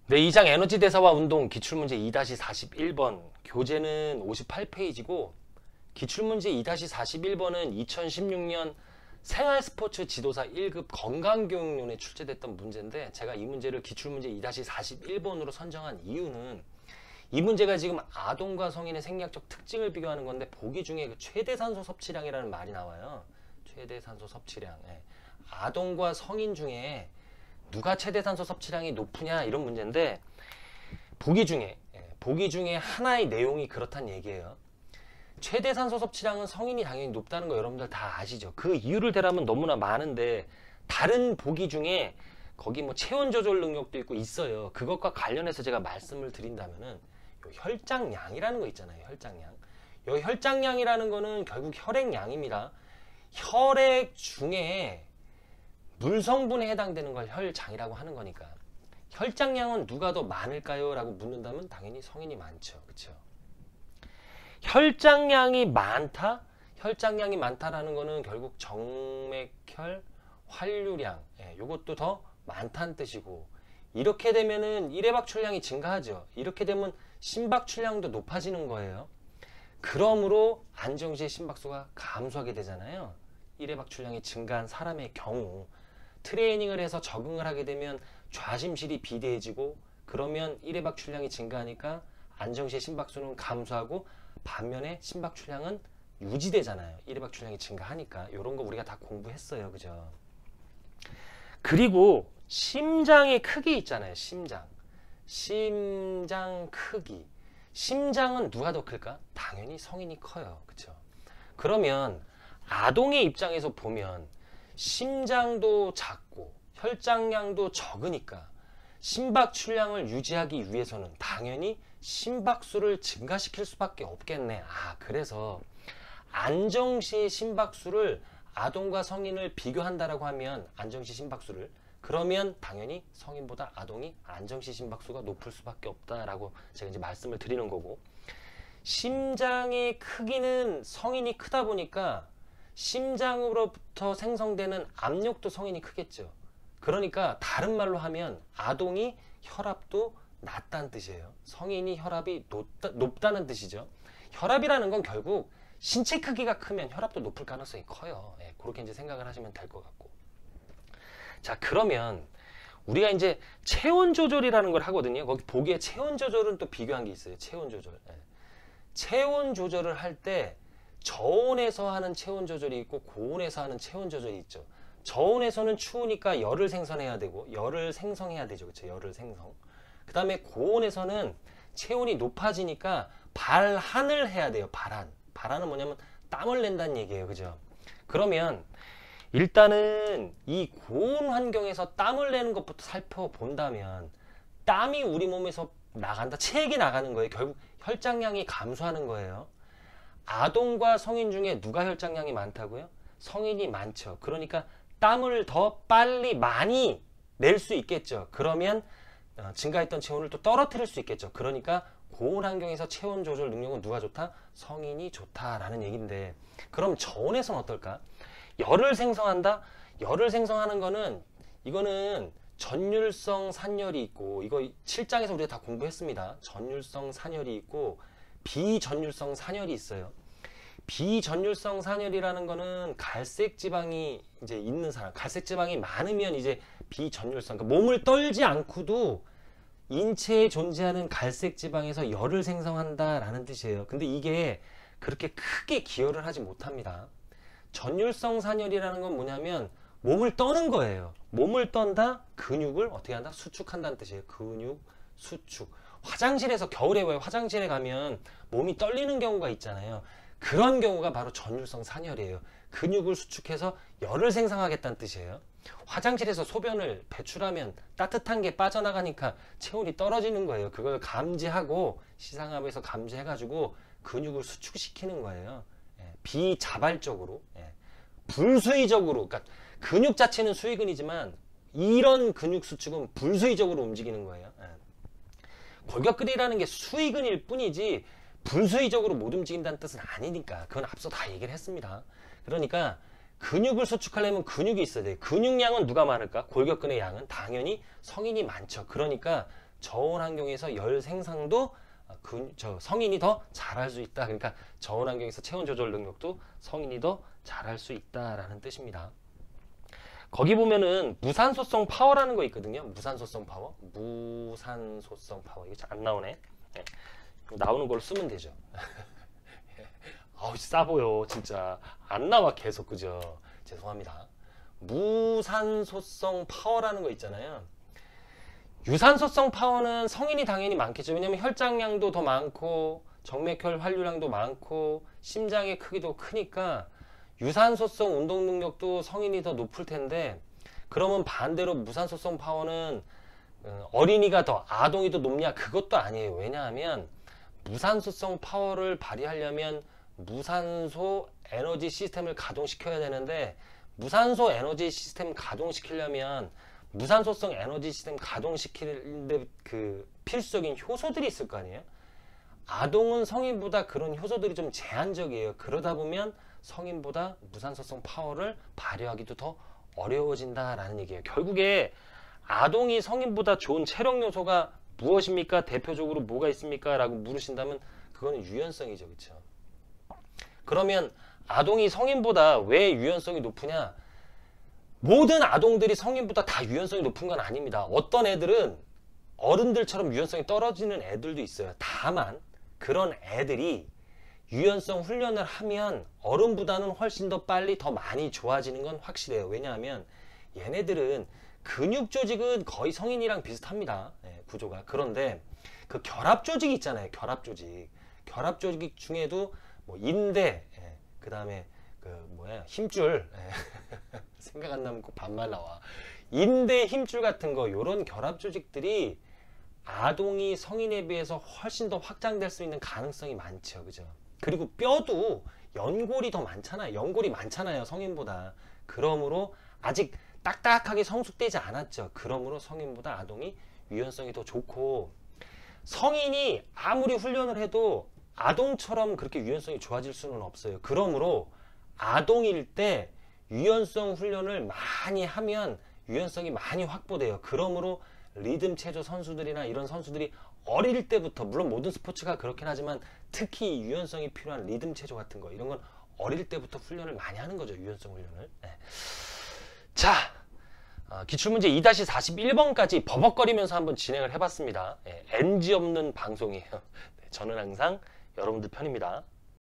네, 2장 에너지 대사와 운동 기출문제 2-41번 교재는 58페이지고 기출문제 2-41번은 2016년 생활스포츠 지도사 1급 건강교육론에 출제됐던 문제인데 제가 이 문제를 기출문제 2-41번으로 선정한 이유는 이 문제가 지금 아동과 성인의 생리학적 특징을 비교하는 건데 보기 중에 그 최대산소 섭취량이라는 말이 나와요. 최대산소 섭취량. 예. 아동과 성인 중에 누가 최대산소 섭취량이 높으냐 이런 문제인데 보기 중에 하나의 내용이 그렇단 얘기예요. 최대산소 섭취량은 성인이 당연히 높다는 거 여러분들 다 아시죠? 그 이유를 대라면 너무나 많은데 다른 보기 중에 거기 뭐 체온 조절 능력도 있고 있어요. 그것과 관련해서 제가 말씀을 드린다면은 요 혈장량이라는 거 있잖아요. 혈장량. 요 혈장량이라는 거는 결국 혈액량입니다. 혈액 중에 물 성분에 해당되는 걸 혈장이라고 하는 거니까 혈장량은 누가 더 많을까요? 라고 묻는다면 당연히 성인이 많죠. 그렇죠? 혈장량이 많다? 혈장량이 많다라는 거는 결국 정맥혈 환류량 요것도 더 많다는 뜻이고 이렇게 되면은 일회박출량이 증가하죠. 이렇게 되면 심박출량도 높아지는 거예요. 그러므로 안정시의 심박수가 감소하게 되잖아요. 일회박출량이 증가한 사람의 경우 트레이닝을 해서 적응을 하게 되면 좌심실이 비대해지고 그러면 일회박출량이 증가하니까 안정시의 심박수는 감소하고 반면에 심박출량은 유지되잖아요. 일회박출량이 증가하니까 이런 거 우리가 다 공부했어요. 그죠? 그리고 심장의 크기 있잖아요. 심장 크기. 심장은 누가 더 클까? 당연히 성인이 커요. 그죠? 그러면 아동의 입장에서 보면 심장도 작고 혈장량도 적으니까 심박출량을 유지하기 위해서는 당연히 심박수를 증가시킬 수밖에 없겠네. 그래서 안정시 심박수를 아동과 성인을 비교한다라고 하면 안정시 심박수를 그러면 당연히 성인보다 아동이 안정시 심박수가 높을 수밖에 없다라고 제가 이제 말씀을 드리는 거고 심장의 크기는 성인이 크다 보니까 심장으로부터 생성되는 압력도 성인이 크겠죠. 그러니까 다른 말로 하면 아동이 혈압도 낮다는 뜻이에요. 성인이 혈압이 높다는 뜻이죠. 혈압이라는 건 결국 신체 크기가 크면 혈압도 높을 가능성이 커요. 그렇게 이제 생각을 하시면 될 것 같고. 자, 그러면 우리가 이제 체온 조절이라는 걸 하거든요. 거기 보기에 체온 조절은 또 비교한 게 있어요. 체온 조절. 체온 조절을 할 때 저온에서 하는 체온 조절이 있고 고온에서 하는 체온 조절이 있죠. 저온에서는 추우니까 열을 생성해야 되고 열을 생성해야 되죠. 그렇죠? 열을 생성. 그 다음에 고온에서는 체온이 높아지니까 발한을 해야 돼요. 발한은 뭐냐면 땀을 낸다는 얘기예요. 그죠? 그러면 일단은 이 고온 환경에서 땀을 내는 것부터 살펴본다면 땀이 우리 몸에서 나간다. 체액이 나가는 거예요. 결국 혈장량이 감소하는 거예요. 아동과 성인 중에 누가 혈장량이 많다고요? 성인이 많죠. 그러니까 땀을 더 빨리 많이 낼 수 있겠죠. 그러면 증가했던 체온을 또 떨어뜨릴 수 있겠죠. 그러니까 고온 환경에서 체온 조절 능력은 누가 좋다? 성인이 좋다라는 얘기인데 그럼 저온에서는 어떨까? 열을 생성한다? 열을 생성하는 거는 이거는 전율성 산열이 있고 이거 7장에서 우리가 다 공부했습니다. 전율성 산열이 있고 비전율성 산열이 있어요. 비전율성 산열이라는 거는 갈색 지방이 이제 있는 사람, 갈색 지방이 많으면 이제 비전율성, 그러니까 몸을 떨지 않고도 인체에 존재하는 갈색 지방에서 열을 생성한다라는 뜻이에요. 근데 이게 그렇게 크게 기여를 하지 못합니다. 전율성 산열이라는 건 뭐냐면 몸을 떠는 거예요. 몸을 떤다, 근육을 어떻게 한다? 수축한다는 뜻이에요. 근육, 수축. 화장실에서 겨울에 왜 화장실에 가면 몸이 떨리는 경우가 있잖아요. 그런 경우가 바로 전율성 산열이에요. 근육을 수축해서 열을 생성하겠다는 뜻이에요. 화장실에서 소변을 배출하면 따뜻한 게 빠져나가니까 체온이 떨어지는 거예요. 그걸 감지하고 시상압에서 감지해가지고 근육을 수축시키는 거예요. 비자발적으로, 불수의적으로. 그러니까 근육 자체는 수의근이지만 이런 근육 수축은 불수의적으로 움직이는 거예요. 골격근이라는 게 수의근일 뿐이지 불수의적으로 못 움직인다는 뜻은 아니니까 그건 앞서 다 얘기를 했습니다. 그러니까 근육을 수축하려면 근육이 있어야 돼요. 근육량은 누가 많을까? 골격근의 양은 당연히 성인이 많죠. 그러니까 저온 환경에서 열 생산도 성인이 더 잘할 수 있다. 그러니까 저온 환경에서 체온 조절 능력도 성인이 더 잘할 수 있다라는 뜻입니다. 거기 보면은 무산소성 파워라는 거 있거든요. 무산소성 파워. 무산소성 파워. 이게 잘 안 나오네. 네. 나오는 걸로 쓰면 되죠. 아우, 싸 보여. 진짜. 안 나와, 계속. 그죠? 죄송합니다. 무산소성 파워라는 거 있잖아요. 유산소성 파워는 성인이 당연히 많겠죠. 왜냐면 혈장량도 더 많고, 정맥혈 환류량도 많고, 심장의 크기도 크니까, 유산소성 운동 능력도 성인이 더 높을 텐데, 그러면 반대로 무산소성 파워는 어린이가 더, 아동이 더 높냐? 그것도 아니에요. 왜냐하면 무산소성 파워를 발휘하려면 무산소 에너지 시스템을 가동시켜야 되는데, 무산소 에너지 시스템 가동시키려면 무산소성 에너지 시스템 가동시키는데 그 필수적인 효소들이 있을 거 아니에요? 아동은 성인보다 그런 효소들이 좀 제한적이에요. 그러다 보면 성인보다 무산소성 파워를 발휘하기도 더 어려워진다라는 얘기예요. 결국에 아동이 성인보다 좋은 체력 요소가 무엇입니까? 대표적으로 뭐가 있습니까? 라고 물으신다면 그거는 유연성이죠. 그렇죠? 그러면 아동이 성인보다 왜 유연성이 높으냐? 모든 아동들이 성인보다 다 유연성이 높은 건 아닙니다. 어떤 애들은 어른들처럼 유연성이 떨어지는 애들도 있어요. 다만 그런 애들이 유연성 훈련을 하면 어른보다는 훨씬 더 빨리 더 많이 좋아지는 건 확실해요. 왜냐하면 얘네들은 근육 조직은 거의 성인이랑 비슷합니다. 구조가. 그런데 그 결합 조직 있잖아요. 결합 조직. 결합 조직 중에도 뭐 인대, 그 다음에 힘줄, 생각 안 나면 꼭 반말 나와. 인대, 힘줄 같은 거, 요런 결합 조직들이 아동이 성인에 비해서 훨씬 더 확장될 수 있는 가능성이 많죠. 그죠? 그리고 뼈도 연골이 더 많잖아요. 연골이 많잖아요. 성인보다. 그러므로 아직 딱딱하게 성숙되지 않았죠. 그러므로 성인보다 아동이 유연성이 더 좋고, 성인이 아무리 훈련을 해도 아동처럼 그렇게 유연성이 좋아질 수는 없어요. 그러므로 아동일 때 유연성 훈련을 많이 하면 유연성이 많이 확보돼요. 그러므로 리듬 체조 선수들이나 이런 선수들이 어릴 때부터, 물론 모든 스포츠가 그렇긴 하지만 특히 유연성이 필요한 리듬 체조 같은 거, 이런 건 어릴 때부터 훈련을 많이 하는 거죠. 유연성 훈련을. 자, 기출문제 2-41번까지 버벅거리면서 한번 진행을 해봤습니다. NG 없는 방송이에요. 저는 항상 여러분들 편입니다.